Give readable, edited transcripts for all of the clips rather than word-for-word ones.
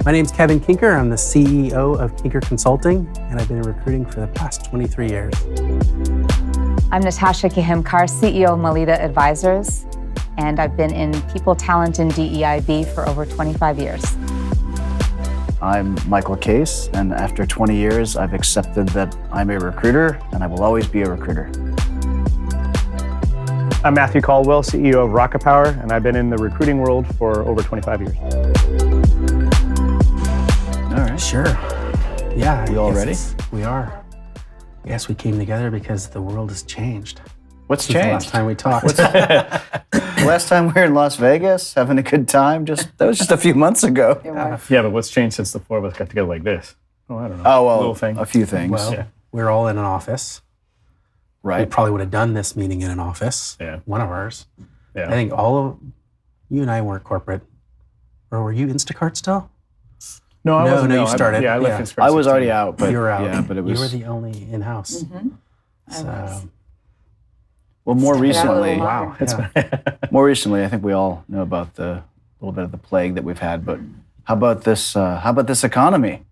My name's Kevin Kinker. I'm the CEO of Kinker Consulting, and I've been in recruiting for the past 23 years. I'm Natasha Kahimkar, CEO of Melita Advisors, and I've been in people talent and DEIB for over 25 years. I'm Michael Case, and after 20 years, I've accepted that I'm a recruiter, and I will always be a recruiter. I'm Matthew Caldwell, CEO of Rocket Power, and I've been in the recruiting world for over 25 years. All right. Sure. Yeah. You all ready? We are. Yes, we came together because the world has changed. What's Since the changed? last time we talked. Last time we were in Las Vegas, having a good time. That was just a few months ago. Yeah, but what's changed since the four of us got together like this? Oh, I don't know. Oh, well, Little thing. a few things. Well, Yeah. we're all in an office. We Right. probably would have done this meeting in an office. Yeah. One of ours. Yeah. I think you and I weren't corporate. Or were you Instacart still? No, I wasn't. you started. I left Yeah. Instacart. I was 16. already out, but you were out. yeah, but it was. You were the only in-house. So, Well, more recently, wow. It's- more recently, I think we all know about the little bit of the plague that we've had. But how about this? How about this economy?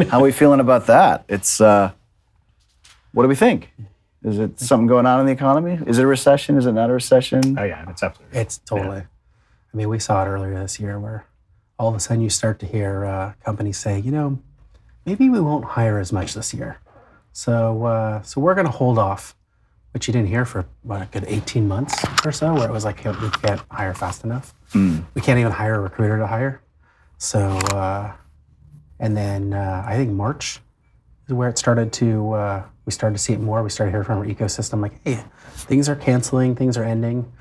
How are we feeling about that? It's. What do we think? Is it something going on in the economy? Is it a recession? Is it not a recession? Oh, yeah, it's absolutely. It's totally. I mean, we saw it earlier this year where all of a sudden you start to hear companies say, maybe we won't hire as much this year. So we're going to hold off, which you didn't hear for, a good 18 months or so, where it was like, we can't hire fast enough. We can't even hire a recruiter to hire. So, and then I think March is where it started to, we started to see it more. We started hearing from our ecosystem, like, hey, things are canceling, things are ending.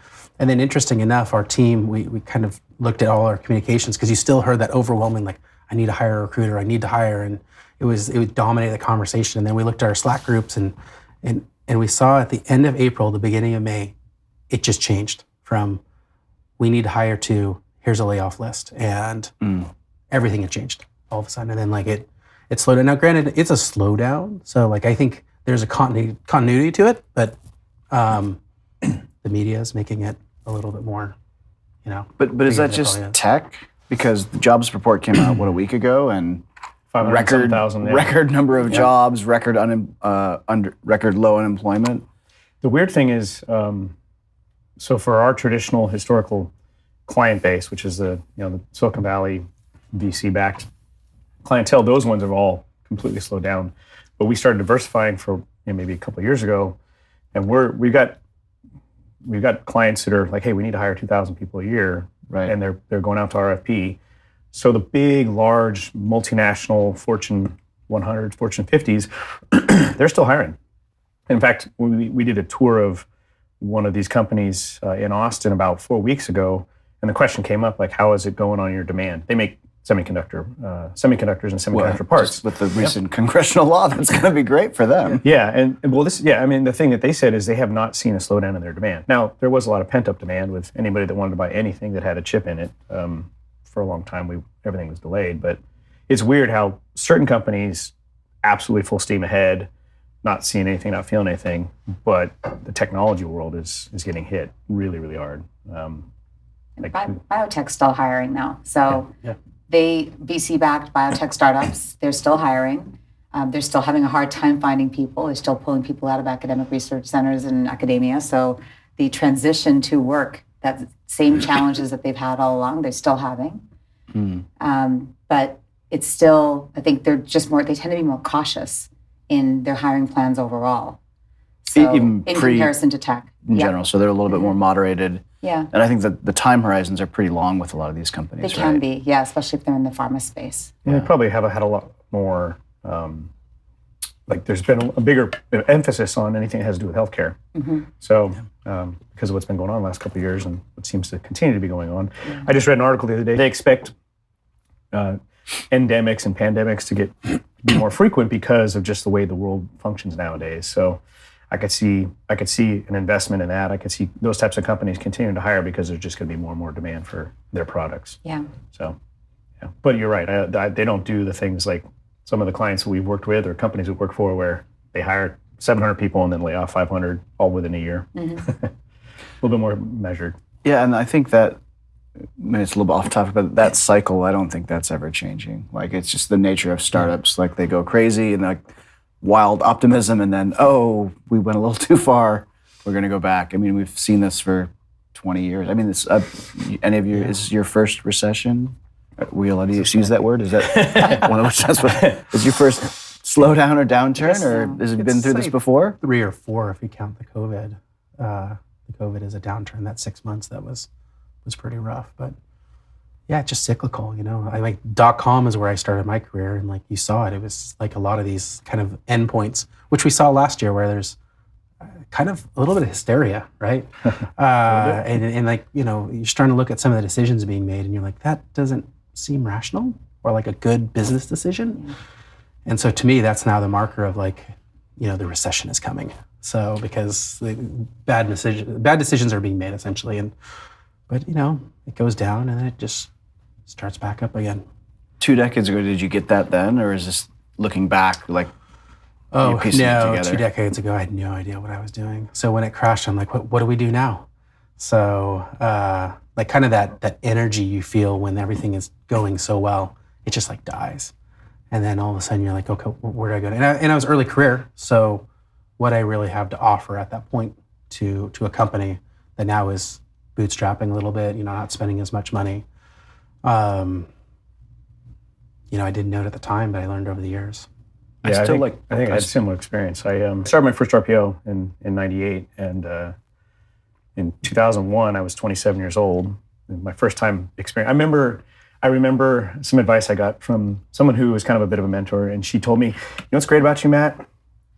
And then interesting enough, our team, we kind of looked at all our communications because you still heard that overwhelming, like, I need to hire a recruiter, I need to hire. And it would dominate the conversation. And then we looked at our Slack groups and we saw at the end of April, the beginning of May, it just changed from we need to hire to here's a layoff list. And everything had changed all of a sudden. And then like it slowed down. Now, granted, it's a slowdown. So like I think there's a continuity to it, but the media is making it a little bit more, But is that just tech? Because the jobs report came out a week ago, and record 507,000. record number of jobs, record low unemployment. The weird thing is, so for our traditional historical client base, which is the Silicon Valley VC-backed clientele, those ones have all completely slowed down. But we started diversifying for maybe a couple of years ago, and we've got clients that are like, hey, we need to hire 2,000 people a year, Right. and they're going out to RFP. So the big, large, multinational Fortune 100, Fortune 50s, they're still hiring. In fact, we did a tour of one of these companies in Austin about 4 weeks ago, and the question came up, like, how is it going on your demand? They make semiconductors and semiconductor parts. Just with the recent congressional law, that's going to be great for them. Yeah, and well, the thing that they said is they have not seen a slowdown in their demand. Now, there was a lot of pent-up demand with anybody that wanted to buy anything that had a chip in it. For a long time, everything was delayed, but it's weird how certain companies absolutely full steam ahead, not seeing anything, not feeling anything, but the technology world is getting hit really, really hard. Biotech's still hiring now. So they VC-backed biotech startups, they're still hiring. They're still having a hard time finding people. They're still pulling people out of academic research centers and academia. So the transition to work, that same challenges that they've had all along, they're still having. But it's still, I think they tend to be more cautious in their hiring plans overall. So Even in comparison to tech. in general, so they're a little bit more moderated. Yeah. And I think that the time horizons are pretty long with a lot of these companies. They can be, yeah, especially if they're in the pharma space. They probably have had a lot more, there's been a bigger emphasis on anything that has to do with healthcare. So because of what's been going on the last couple of years and what seems to continue to be going on. I just read an article the other day. They expect endemics and pandemics to be more frequent because of just the way the world functions nowadays. So I could see an investment in that. I could see those types of companies continuing to hire because there's just going to be more and more demand for their products. Yeah. So, yeah. But you're right. They don't do the things like some of the clients that we've worked with or companies we've worked for where they hire 700 people and then lay off 500 all within a year. A little bit more measured. Yeah, and I think that maybe it's a little bit off topic, but that cycle, I don't think that's ever changing. Like, it's just the nature of startups. Like, they go crazy and like wild optimism, and then, oh, we went a little too far. We're going to go back. I mean, we've seen this for 20 years. I mean, this, any of you, is your first recession? We allowed to use that word? Is that one of which is your first slowdown or downturn, or has it been through this before? 3 or 4 if you count the COVID. The COVID is a downturn. That 6 months that was pretty rough, but yeah, it's just cyclical. I like .com is where I started my career, and like you saw it, it was like a lot of these kind of endpoints, which we saw last year, where there's kind of a little bit of hysteria, right? And like you're starting to look at some of the decisions being made, and you're like, that doesn't seem rational or like a good business decision. And so to me, that's now the marker of like, the recession is coming. So because the bad decisions are being made essentially, but it goes down and then it just starts back up again. 2 decades ago, did you get that then, or is this looking back like? Oh no, 2 decades ago, I had no idea what I was doing. So when it crashed, I'm like, what do we do now? So like kind of that energy you feel when everything is going so well, it just like dies. And then all of a sudden you're like, okay, where do I go? And I was early career, so what I really have to offer at that point to a company that now is bootstrapping a little bit, not spending as much money. I didn't know it at the time, but I learned over the years. Yeah, I think I had a similar experience. I started my first RPO in '98, and in 2001, I was 27 years old. My first time experience. I remember some advice I got from someone who was kind of a bit of a mentor, and she told me, what's great about you, Matt?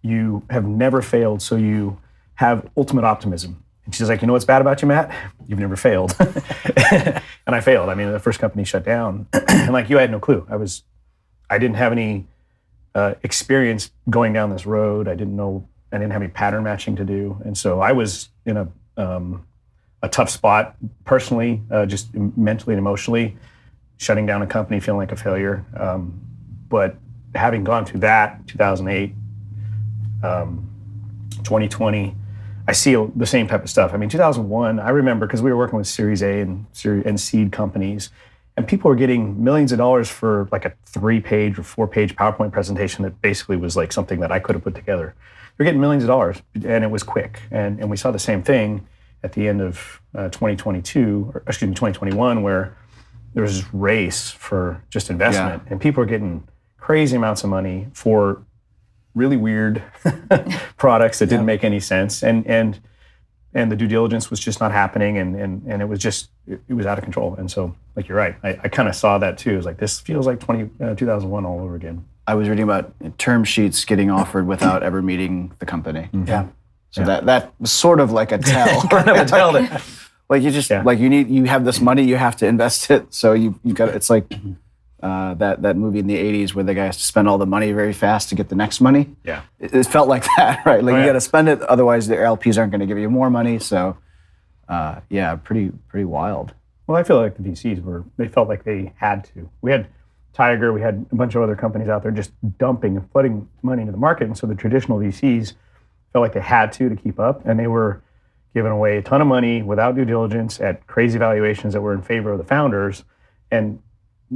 You have never failed, so you have ultimate optimism. And she's like, what's bad about you, Matt? You've never failed. And I failed. I mean, the first company shut down, and like you, I had no clue. I didn't have any experience going down this road. I didn't have any pattern matching to do, and so I was in a tough spot personally, just mentally and emotionally, shutting down a company, feeling like a failure. But having gone through that, 2008, 2020, I see the same type of stuff. I mean, 2001, I remember because we were working with Series A and seed companies, and people were getting millions of dollars for like a 3-page or 4-page PowerPoint presentation that basically was like something that I could have put together. They're getting millions of dollars, and it was quick. And we saw the same thing at the end of 2021, where there was this race for just investment, and people were getting crazy amounts of money for really weird products that didn't make any sense, and the due diligence was just not happening, and it was out of control. And so, like, you're right, I kind of saw that too. It was like, this feels like 2001 all over again. I was reading about term sheets getting offered without ever meeting the company. Mm-hmm. Yeah. So that was sort of like a tell. Kind of a tell that, like you just like you have this money, you have to invest it. So you got, it's like that movie in the 80s where the guy has to spend all the money very fast to get the next money. Yeah. It felt like that, right? Like you got to spend it, otherwise the LPs aren't going to give you more money. So pretty wild. Well, I feel like the VCs they felt like they had to. We had Tiger, we had a bunch of other companies out there just dumping and flooding money into the market. And so the traditional VCs felt like they had to keep up, and they were giving away a ton of money without due diligence at crazy valuations that were in favor of the founders. And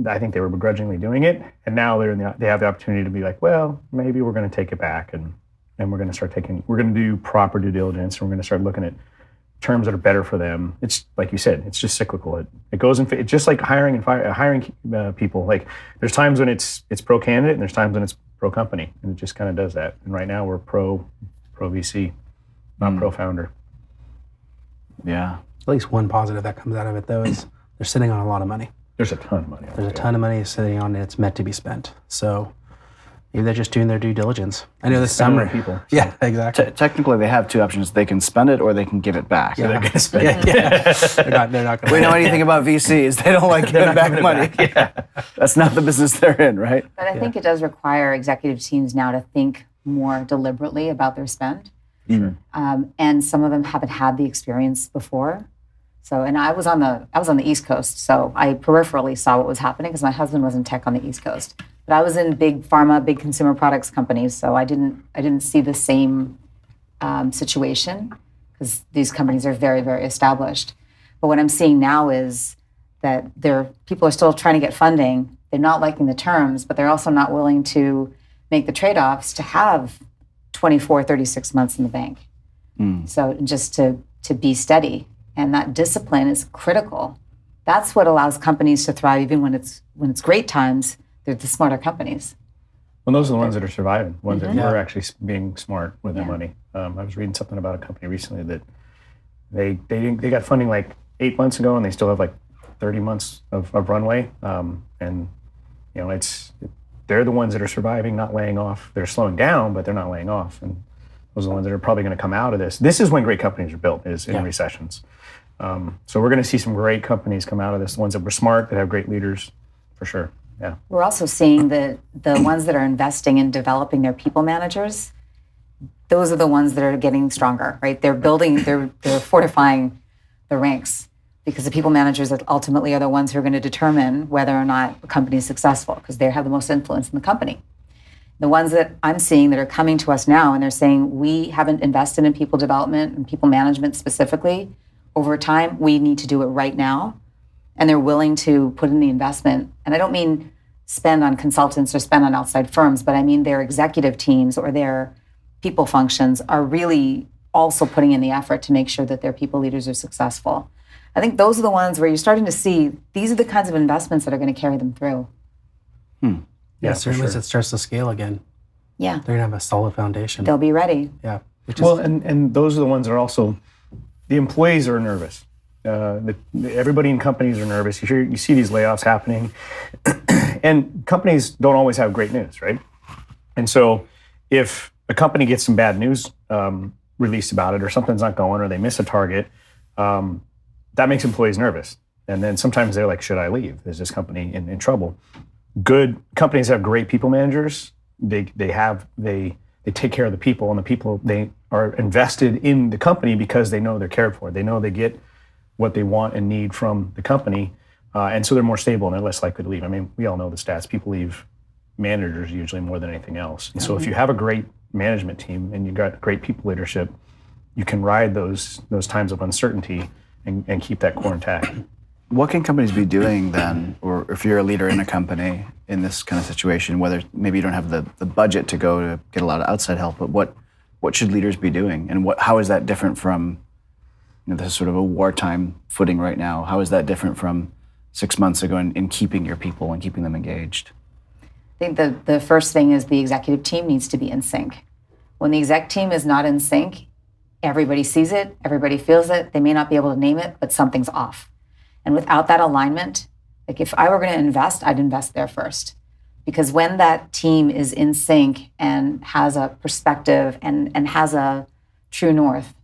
I think they were begrudgingly doing it. And now they have the opportunity to be like, well, maybe we're going to take it back, and we're going to do proper due diligence, and we're going to start looking at terms that are better for them. It's like you said, it's just cyclical. It goes in. It's just like hiring people. Like there's times when it's pro candidate, and there's times when it's pro company, and it just kind of does that. And right now we're pro VC, not pro founder. Yeah. At least one positive that comes out of it, though, is they're sitting on a lot of money. There's a ton of money. There's a ton of money sitting on it. It's meant to be spent. So maybe they're just doing their due diligence. I know this summer. People. So. Yeah, exactly. Technically, they have 2 options. They can spend it or they can give it back. Yeah. They're going to spend it. Yeah. They're not going to. We know anything about VCs. They don't like giving back money. That's not the business they're in, right? But I think it does require executive teams now to think more deliberately about their spend. Sure. And some of them haven't had the experience before. So, and I was on the East Coast, so I peripherally saw what was happening because my husband was in tech on the East Coast. But I was in big pharma, big consumer products companies, so I didn't see the same situation because these companies are very, very established. But what I'm seeing now is that people are still trying to get funding. They're not liking the terms, but they're also not willing to make the trade-offs to have 24, 36 months in the bank. So just to be steady. And that discipline is critical. That's what allows companies to thrive even when it's great times. They're the smarter companies. Well, those are the ones that are surviving, ones that were actually being smart with their money. I was reading something about a company recently that they got funding like 8 months ago, and they still have like 30 months of runway. And they're the ones that are surviving, not laying off. They're slowing down, but they're not laying off. And those are the ones that are probably going to come out of this. This is when great companies are built, is in recessions. So we're going to see some great companies come out of this, the ones that were smart, that have great leaders, for sure. Yeah. We're also seeing the ones that are investing in developing their people managers. Those are the ones that are getting stronger, right? They're fortifying the ranks, because the people managers that ultimately are the ones who are going to determine whether or not a company is successful, because they have the most influence in the company. The ones that I'm seeing that are coming to us now and they're saying, we haven't invested in people development and people management specifically over time, we need to do it right now. And they're willing to put in the investment. And I don't mean spend on consultants or spend on outside firms, but I mean their executive teams or their people functions are really also putting in the effort to make sure that their people leaders are successful. I think those are the ones where you're starting to see these are the kinds of investments that are going to carry them through. Yeah, certainly as it starts to scale again. Yeah. They're going to have a solid foundation. They'll be ready. Yeah. And those are the ones that are also, the employees are nervous. Everybody in companies are nervous. You see these layoffs happening, and companies don't always have great news, right? And so if a company gets some bad news released about it, or something's not going, or they miss a target, that makes employees nervous. And then sometimes they're like, should I leave? Is this company in trouble? Good companies have great people managers. They take care of the people, and the people, they are invested in the company because they know they're cared for. They know they get what they want and need from the company. And so they're more stable and they're less likely to leave. I mean, we all know the stats. People leave managers usually more than anything else. And so if you have a great management team and you've got great people leadership, you can ride those times of uncertainty and keep that core intact. What can companies be doing then, or if you're a leader in a company in this kind of situation, whether maybe you don't have the budget to go to get a lot of outside help, but what should leaders be doing? And how is that different from, this sort of a wartime footing right now? How is that different from 6 months ago in keeping your people and keeping them engaged? I think the first thing is the executive team needs to be in sync. When the exec team is not in sync, everybody sees it, everybody feels it. They may not be able to name it, but something's off. And without that alignment, like if I were going to invest, I'd invest there first. Because when that team is in sync and has a perspective and has a true north,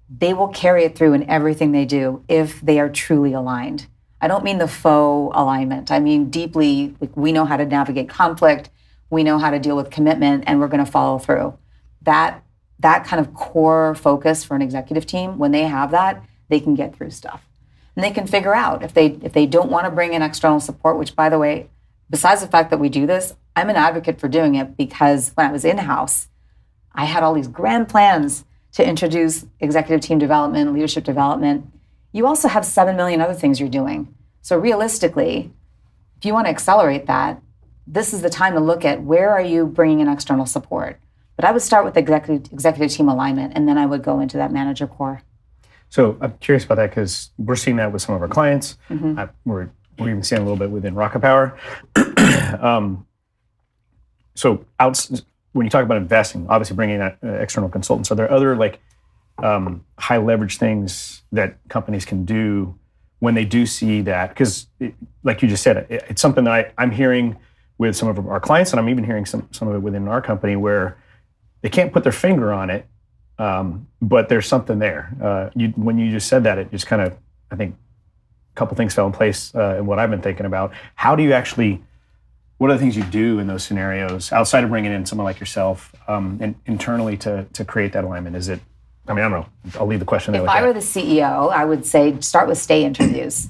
they will carry it through in everything they do if they are truly aligned. I don't mean the faux alignment. I mean deeply, like, we know how to navigate conflict, we know how to deal with commitment, and we're going to follow through. That kind of core focus for an executive team, when they have that, they can get through stuff. And they can figure out if they don't want to bring in external support, which, by the way, besides the fact that we do this, I'm an advocate for doing it, because when I was in-house, I had all these grand plans to introduce executive team development, leadership development. You also have 7 million other things you're doing. So realistically, if you want to accelerate that, this is the time to look at where are you bringing in external support. But I would start with executive team alignment, and then I would go into that manager core. So I'm curious about that, because we're seeing that with some of our clients. We're even seeing a little bit within Rocket Power. When you talk about investing, obviously bringing in external consultants, are there other high leverage things that companies can do when they do see that? Because like you just said, it's something that I'm hearing with some of our clients, and I'm even hearing some of it within our company, where they can't put their finger on it, but there's something there. When you just said that, it just kind of, I think, a couple things fell in place in what I've been thinking about. How do you actually, what are the things you do in those scenarios, outside of bringing in someone like yourself, and internally to create that alignment? Is it, I don't know, I'll leave the question there. If I were the CEO, I would say start with stay interviews.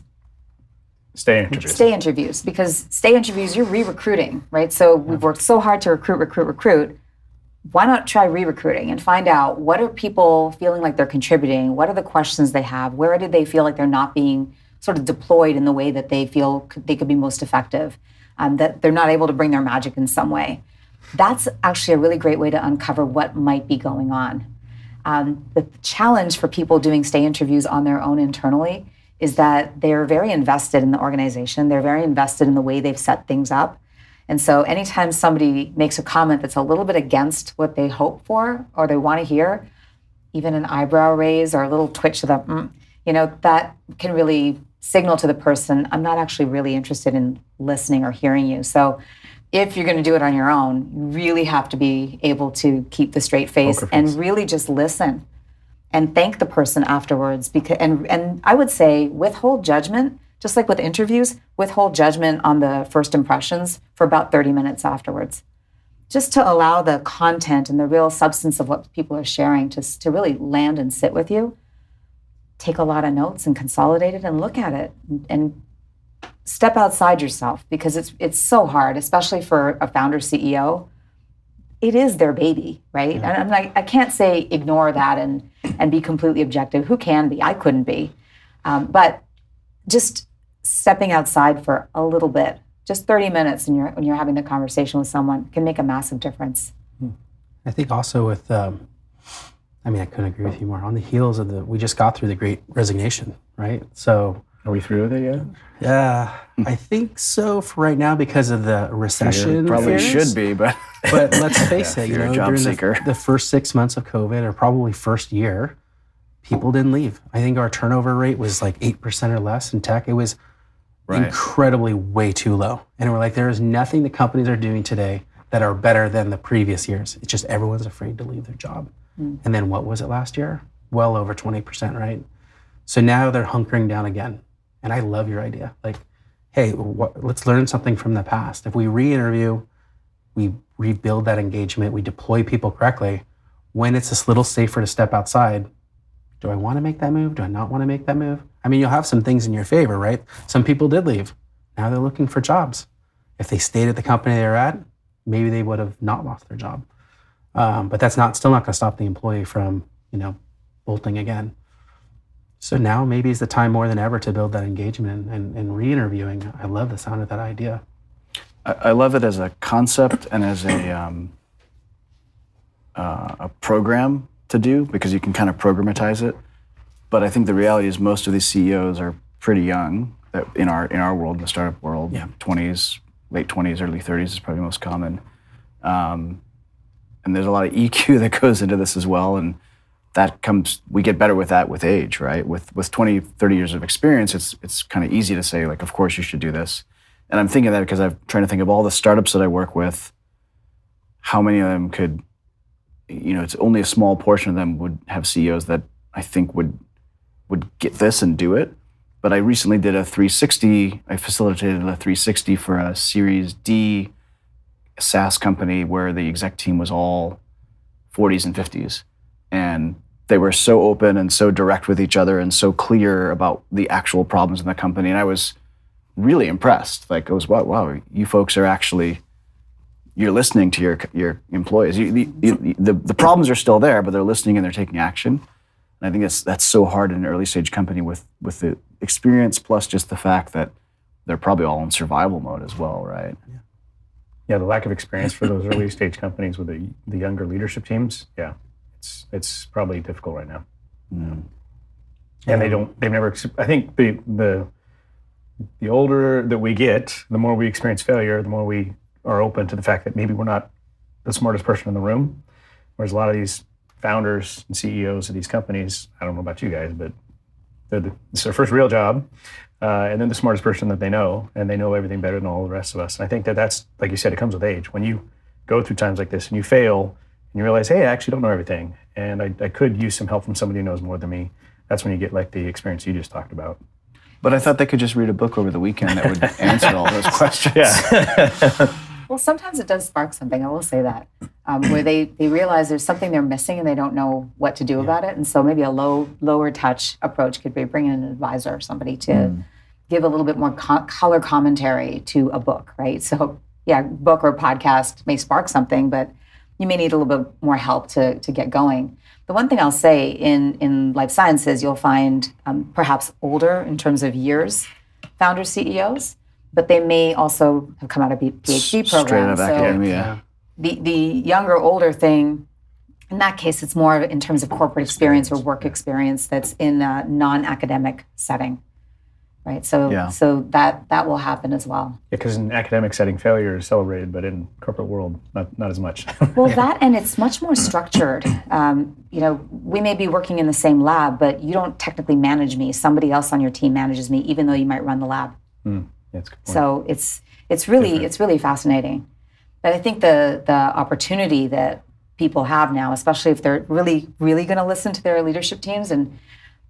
Stay interviews. Stay interviews, because stay interviews, you're re-recruiting, right? So we've worked so hard to recruit. Why not try re-recruiting and find out, what are people feeling like they're contributing? What are the questions they have? Where do they feel like they're not being sort of deployed in the way that they feel they could be most effective, that they're not able to bring their magic in some way. That's actually a really great way to uncover what might be going on. The challenge for people doing stay interviews on their own internally is that they're very invested in the organization. They're very invested in the way they've set things up. And so anytime somebody makes a comment that's a little bit against what they hope for or they want to hear, even an eyebrow raise or a little twitch to the, that can really signal to the person, I'm not actually really interested in listening or hearing you. So if you're going to do it on your own, you really have to be able to keep the straight face and really just listen and thank the person afterwards. Because and I would say withhold judgment, just like with interviews, withhold judgment on the first impressions for about 30 minutes afterwards, just to allow the content and the real substance of what people are sharing to really land and sit with you. Take a lot of notes and consolidate it and look at it and step outside yourself, because it's so hard, especially for a founder CEO. It is their baby, right? Yeah. And I'm like, I can't say ignore that and be completely objective. Who can be? I couldn't be. But just stepping outside for a little bit, just 30 minutes when you're having the conversation with someone can make a massive difference. I think also with, I couldn't agree with you more. On the heels of we just got through the Great Resignation, right? So. Are we through with it yet? Yeah, I think so for right now because of the recession. Probably should be, but let's face it, during the first 6 months of COVID, or probably first year, people didn't leave. I think our turnover rate was like 8% or less in tech. It was incredibly way too low. And we're like, there is nothing the companies are doing today that are better than the previous years. It's just everyone's afraid to leave their job. And then what was it last year? Well over 20%, right? So now they're hunkering down again. And I love your idea. Like, hey, let's learn something from the past. If we re-interview, we rebuild that engagement, we deploy people correctly, when it's a little safer to step outside, do I want to make that move? Do I not want to make that move? You'll have some things in your favor, right? Some people did leave. Now they're looking for jobs. If they stayed at the company they were at, maybe they would have not lost their job. But that's still not going to stop the employee from, bolting again. So now maybe is the time more than ever to build that engagement and re-interviewing. I love the sound of that idea. I love it as a concept and as a program to do, because you can kind of programatize it. But I think the reality is most of these CEOs are pretty young. That in our world, in the startup world, 20s, late 20s, early 30s is probably most common. And there's a lot of EQ that goes into this as well. And we get better with that with age, right? With 20, 30 years of experience, it's kind of easy to say, like, of course you should do this. And I'm thinking of that because I'm trying to think of all the startups that I work with, how many of them could, it's only a small portion of them would have CEOs that I think would get this and do it. But I recently did a 360, I facilitated a 360 for a Series D SaaS company where the exec team was all 40s and 50s. And they were so open and so direct with each other and so clear about the actual problems in the company. And I was really impressed. Like, it was, wow, you folks are actually, you're listening to your employees. The problems are still there, but they're listening and they're taking action. And I think that's so hard in an early stage company with the experience plus just the fact that they're probably all in survival mode as well, right? Yeah, the lack of experience for those early stage companies with the younger leadership teams, it's probably difficult right now. And they've never, I think the older that we get, the more we experience failure, the more we are open to the fact that maybe we're not the smartest person in the room. Whereas a lot of these founders and CEOs of these companies, I don't know about you guys, but it's their first real job. And then the smartest person that they know, and they know everything better than all the rest of us. And I think that's, like you said, it comes with age. When you go through times like this and you fail, and you realize, hey, I actually don't know everything, and I could use some help from somebody who knows more than me, that's when you get like the experience you just talked about. But I thought they could just read a book over the weekend that would answer all those questions. Yeah. Well, sometimes it does spark something, I will say that, where they realize there's something they're missing and they don't know what to do about it. And so maybe a lower touch approach could be bringing in an advisor or somebody to give a little bit more color commentary to a book, right? So book or podcast may spark something, but you may need a little bit more help to get going. The one thing I'll say in life sciences, you'll find perhaps older in terms of years founders, CEOs, but they may also have come out of PhD programs. Straight out of academia. The younger, older thing, in that case, it's more in terms of corporate experience or work experience that's in a non-academic setting, right? So that will happen as well. Yeah, because in academic setting, failure is celebrated, but in corporate world, not as much. Well, that, and it's much more structured. We may be working in the same lab, but you don't technically manage me. Somebody else on your team manages me, even though you might run the lab. That's a good point. So it's really fascinating. But I think the opportunity that people have now, especially if they're really going to listen to their leadership teams, and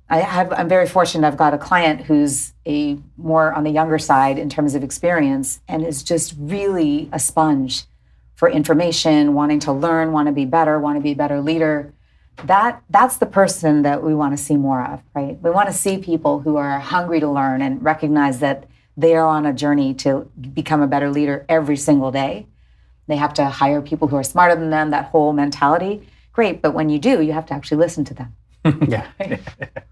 I'm very fortunate. I've got a client who's a more on the younger side in terms of experience, and is just really a sponge for information, wanting to learn, want to be a better leader. That's the person that we want to see more of, right? We want to see people who are hungry to learn and recognize that they are on a journey to become a better leader every single day. They have to hire people who are smarter than them, that whole mentality. Great, but when you do, you have to actually listen to them. Yeah.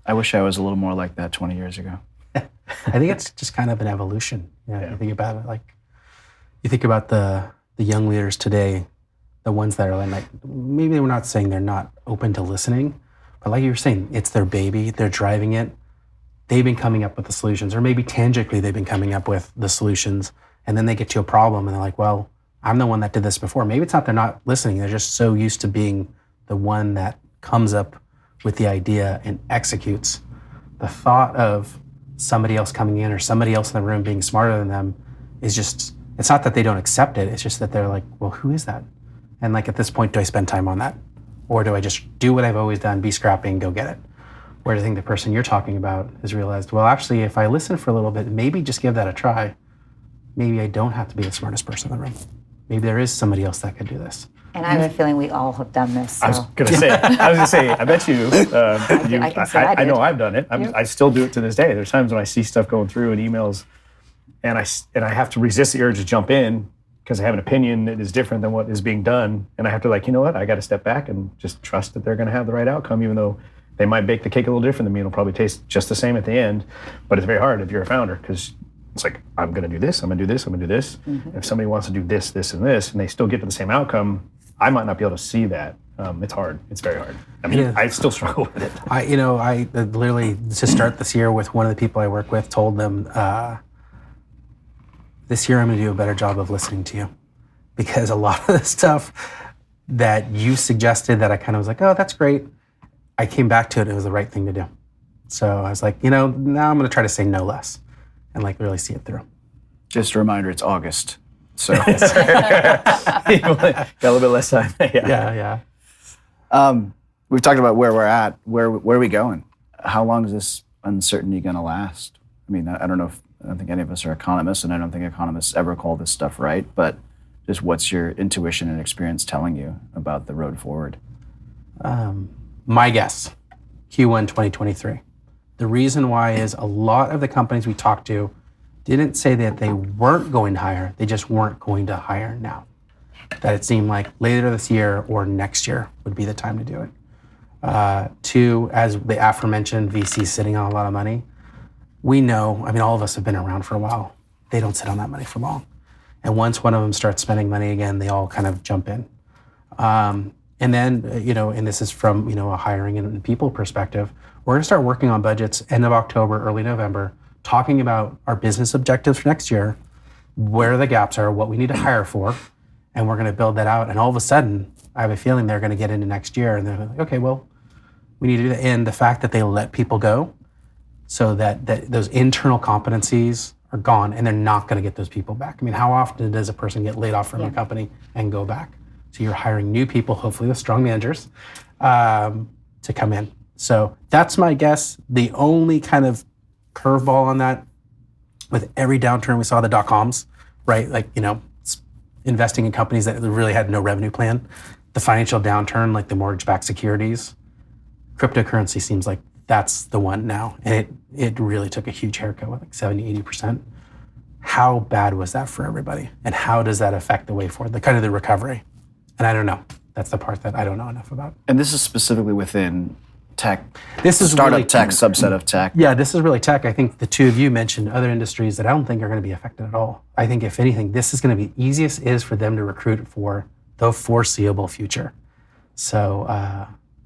I wish I was a little more like that 20 years ago. I think it's just kind of an evolution. You think about it, like you think about the young leaders today, the ones that are like maybe we're not saying they're not open to listening, but like you were saying, it's their baby, they're driving it. They've been coming up with the solutions, or maybe tangibly they've been coming up with the solutions, and then they get to a problem and they're like, well, I'm the one that did this before. Maybe it's not they're not listening. They're just so used to being the one that comes up with the idea and executes. The thought of somebody else coming in or somebody else in the room being smarter than them is just, it's not that they don't accept it. It's just that they're like, well, who is that? And like at this point, do I spend time on that? Or do I just do what I've always done, be scrappy and go get it? Whereas I think the person you're talking about has realized, well, actually, if I listen for a little bit, maybe just give that a try, maybe I don't have to be the smartest person in the room. Maybe there is somebody else that could do this. And I have a feeling we all have done this. So. I was going to say, I bet you, I can say I did. I know I've done it. I still do it to this day. There's times when I see stuff going through in emails and I have to resist the urge to jump in because I have an opinion that is different than what is being done. And I have to you know what, I got to step back and just trust that they're going to have the right outcome, even though they might bake the cake a little different than me. It'll probably taste just the same at the end, but it's very hard if you're a founder because it's like, I'm going to do this, I'm going to do this, I'm going to do this. Mm-hmm. If somebody wants to do this, this, and this, and they still get to the same outcome, I might not be able to see that. It's hard. It's very hard. I mean, I still struggle with it. I literally, to start this year with one of the people I work with, told them, this year I'm going to do a better job of listening to you. Because a lot of the stuff that you suggested that I kind of was like, oh, that's great. I came back to it. It was the right thing to do. So I was like, now I'm going to try to say no less and really see it through. Just a reminder, it's August. So got a little bit less time. Yeah. We've talked about where we're at. Where are we going? How long is this uncertainty going to last? I mean, I don't think any of us are economists, and I don't think economists ever call this stuff right. But just what's your intuition and experience telling you about the road forward? My guess, Q1 2023. The reason why is a lot of the companies we talked to didn't say that they weren't going to hire, they just weren't going to hire now. That it seemed like later this year or next year would be the time to do it. Two, as the aforementioned VCs sitting on a lot of money, we know, all of us have been around for a while, they don't sit on that money for long. And once one of them starts spending money again, they all kind of jump in. And then, and this is from, a hiring and people perspective, we're gonna start working on budgets end of October, early November, talking about our business objectives for next year, where the gaps are, what we need to hire for, and we're gonna build that out. And all of a sudden, I have a feeling they're gonna get into next year and they're like, okay, well, we need to do that. And the fact that they let people go so that those internal competencies are gone and they're not gonna get those people back. How often does a person get laid off from a company and go back? So you're hiring new people, hopefully with strong managers, to come in. So that's my guess. The only kind of curveball on that, with every downturn, we saw the dot-coms, right? Investing in companies that really had no revenue plan. The financial downturn, like the mortgage-backed securities, cryptocurrency seems like that's the one now. And it really took a huge haircut with 70, 80%. How bad was that for everybody? And how does that affect the way forward, the kind of the recovery? And I don't know. That's the part that I don't know enough about. And this is specifically within tech, This is startup really tech, subset of tech. Yeah, this is really tech. I think the two of you mentioned other industries that I don't think are going to be affected at all. I think if anything, this is going to be easiest is for them to recruit for the foreseeable future. So,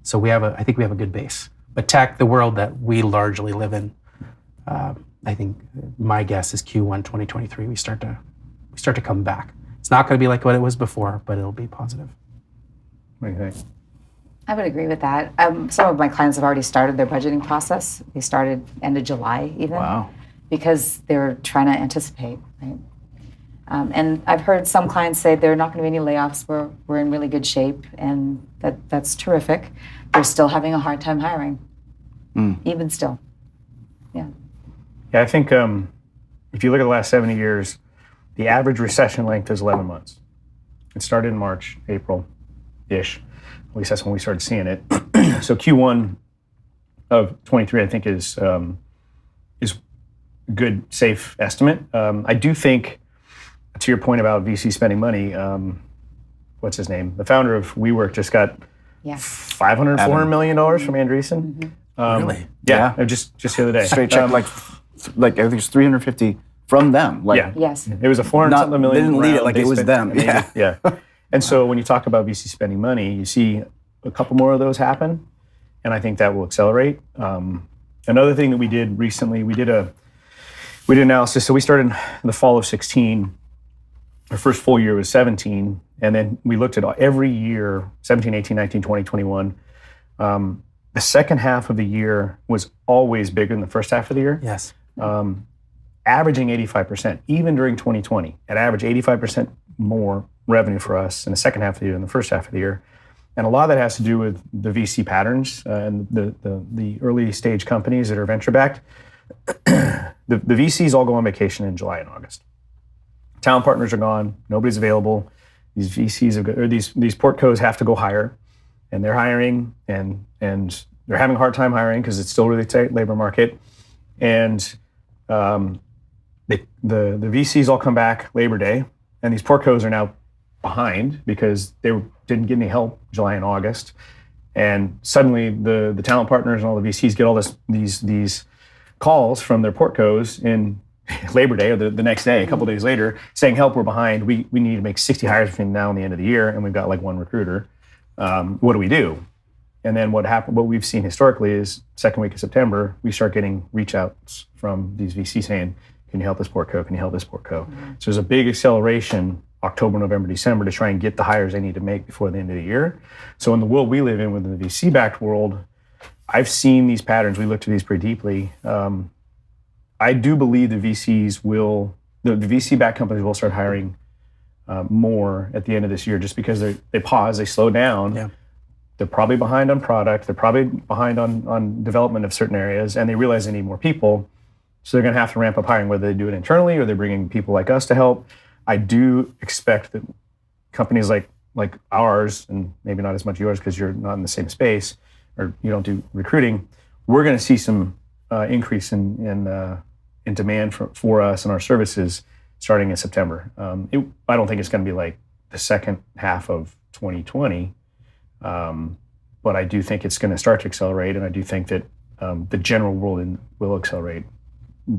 so I think we have a good base. But tech, the world that we largely live in, I think my guess is Q1 2023 we start to come back. It's not going to be like what it was before, but it'll be positive. What do you think? I would agree with that. Some of my clients have already started their budgeting process. They started end of July even. Wow. Because they're trying to anticipate, right? And I've heard some clients say there are not going to be any layoffs. We're in really good shape, and that's terrific. They're still having a hard time hiring, even still. Yeah. Yeah, I think if you look at the last 70 years, the average recession length is 11 months. It started in March, April-ish. At least that's when we started seeing it. So Q1 of 23, I think, is a good, safe estimate. I do think, to your point about VC spending money, what's his name? The founder of WeWork just got $400 million from Andreessen. Really? Yeah. Just the other day. Straight check, like I think it's 350 from them. Like, Yeah. Yes. It was a 400-something million. They didn't lead it round. like They it was spent- them. and they Yeah. did- yeah. And so when you talk about VC spending money, you see a couple more of those happen, and I think that will accelerate. Another thing that we did recently, we did analysis. So we started in the fall of 16. Our first full year was 17, and then we looked at every year, 17, 18, 19, 20, 21. The second half of the year was always bigger than the first half of the year. Yes. Averaging 85%, even during 2020. It averaged 85% more revenue for us in the second half of the year than the first half of the year. And a lot of that has to do with the VC patterns and the early stage companies that are venture backed. The VCs all go on vacation in July and August. Talent partners are gone. Nobody's available. These VCs or these portcos have to go hire, and they're hiring, and they're having a hard time hiring because it's still really tight labor market. And the VCs all come back Labor Day, and these portcos are now behind because they didn't get any help July and August. And suddenly the talent partners and all the VCs get all these calls from their portcos in Labor Day or the next day, a couple days later, saying, help, we're behind. We need to make 60 hires between now and the end of the year, and we've got like one recruiter. What do we do? And then what we've seen historically is second week of September, we start getting reach outs from these VCs saying, can you help this portco? Can you help this portco? So there's a big acceleration October, November, December to try and get the hires they need to make before the end of the year. So in the world we live in, within the VC-backed world, I've seen these patterns. We looked at these pretty deeply. I do believe the VC-backed companies will start hiring more at the end of this year just because they pause, they slow down. Yeah. They're probably behind on product. They're probably behind on development of certain areas, and they realize they need more people. So they're going to have to ramp up hiring, whether they do it internally or they're bringing people like us to help. I do expect that companies like ours, and maybe not as much yours because you're not in the same space or you don't do recruiting, we're going to see some increase in demand for us and our services starting in September. I don't think it's going to be like the second half of 2020, but I do think it's going to start to accelerate, and I do think that the general world will accelerate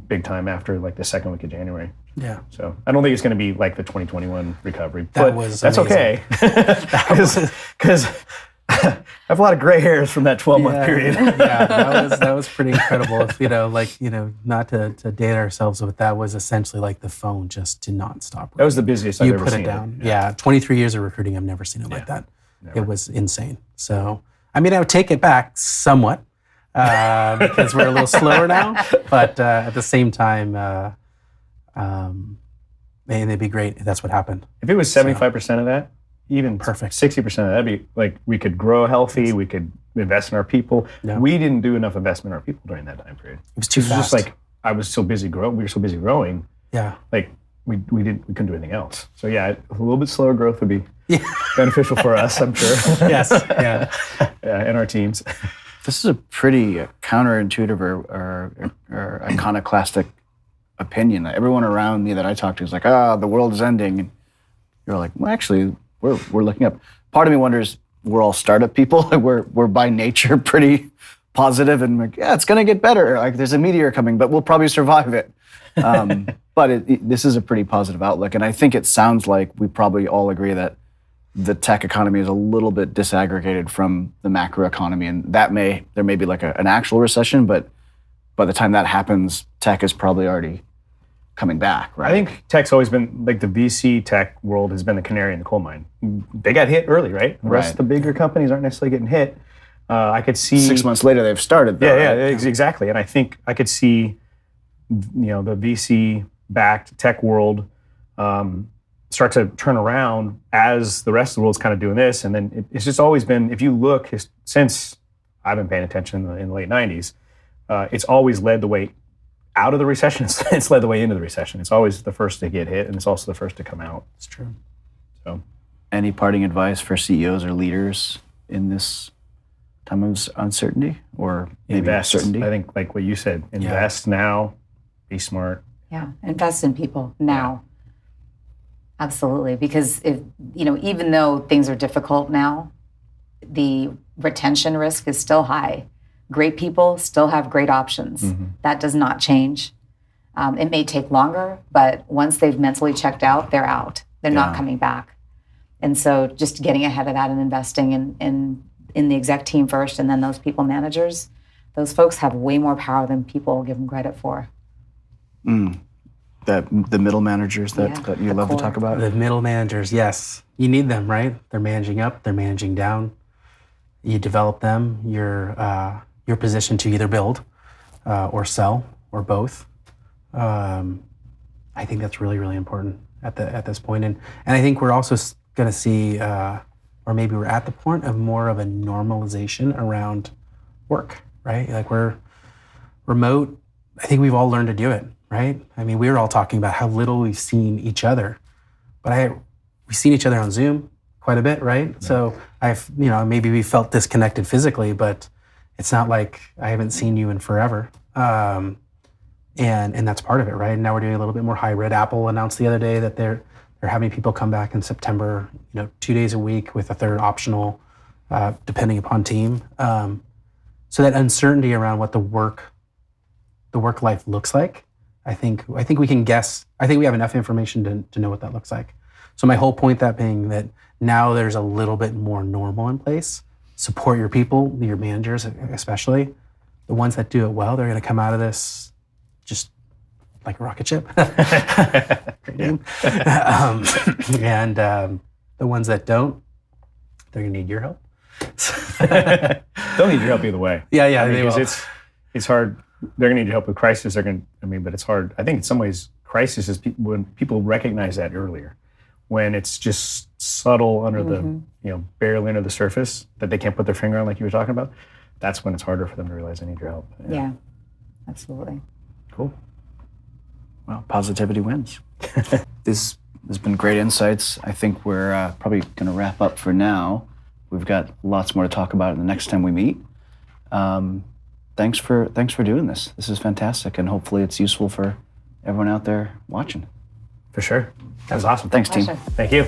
big time after like the second week of January. Yeah. So I don't think it's going to be like the 2021 recovery, That but was that's amazing. okay because I have a lot of gray hairs from that 12-month period. Yeah, that was pretty incredible. If, not to date ourselves, but that was essentially like the phone just did not stop. That was the busiest I've You ever put seen. it down. Yeah, 23 years of recruiting, I've never seen it like that. Never. It was insane. So, I mean, I would take it back somewhat because we're a little slower now, but at the same time, man, it'd be great if that's what happened. If it was 75% of that, even Perfect. 60% of that, that'd be like we could grow healthy, we could invest in our people. Yeah. We didn't do enough investment in our people during that time period. It was too It was fast. just like I was so busy growing. We were so busy growing. Yeah. Like we couldn't do anything else. So yeah, a little bit slower growth would be beneficial for us, I'm sure. Yes. Yeah. Yeah, and our teams. This is a pretty counterintuitive or iconoclastic opinion. Everyone around me that I talk to is like, the world is ending. And you're like, well, actually, we're looking up. Part of me wonders, we're all startup people. We're by nature pretty positive and like, yeah, it's going to get better. Like there's a meteor coming, but we'll probably survive it. But this is a pretty positive outlook. And I think it sounds like we probably all agree that the tech economy is a little bit disaggregated from the macro economy. And there may be like an actual recession, but by the time that happens, tech is probably already coming back, right? I think tech's always been, like the VC tech world has been the canary in the coal mine. They got hit early, right? The rest of the bigger companies aren't necessarily getting hit. I could see 6 months later they've started. Though, yeah, right? exactly. And I think I could see, the VC-backed tech world start to turn around as the rest of the world's kind of doing this. And then it's just always been, if you look since I've been paying attention in the late 90s, it's always led the way out of the recession. It's led the way into the recession. It's always the first to get hit, and it's also the first to come out. It's true. So, any parting advice for CEOs or leaders in this time of uncertainty or maybe invest. certainty? I think, like what you said, invest now, be smart. Yeah, invest in people now. Absolutely, because if even though things are difficult now, the retention risk is still high. Great people still have great options. Mm-hmm. That does not change. It may take longer, but once they've mentally checked out, they're out. They're not coming back. And so just getting ahead of that and investing in the exec team first, and then those people managers, those folks have way more power than people give them credit for. The middle managers that you love to talk about? The middle managers, yes. You need them, right? They're managing up, they're managing down. You develop them, you're positioned to either build or sell or both. I think that's really, really important at this point. And I think we're also going to see, or maybe we're at the point of more of a normalization around work, right? Like we're remote. I think we've all learned to do it, right? I mean, we were all talking about how little we've seen each other, but we've seen each other on Zoom quite a bit, right? Yeah. So maybe we felt disconnected physically, but it's not like I haven't seen you in forever. And that's part of it, right? And now we're doing a little bit more hybrid. Apple announced the other day that they're having people come back in September, 2 days a week with a third optional, depending upon team. So that uncertainty around what the work life looks like, I think we can guess. I think we have enough information to know what that looks like. So my whole point, that being that now there's a little bit more normal in place. Support your people, your managers especially. The ones that do it well, they're going to come out of this just like a rocket ship. And the ones that don't, they're going to need your help. They'll need your help either way. Yeah, they will. It's hard. They're going to need your help with crisis. But it's hard. I think in some ways, crisis is when people recognize that earlier. When it's just subtle under the, barely under the surface that they can't put their finger on, like you were talking about, that's when it's harder for them to realize they need your help. Yeah, absolutely. Cool. Well, positivity wins. This has been great insights. I think we're probably going to wrap up for now. We've got lots more to talk about the next time we meet. Thanks for doing this. This is fantastic, and hopefully it's useful for everyone out there watching. For sure. That was awesome. Thanks, team. Pleasure. Thank you.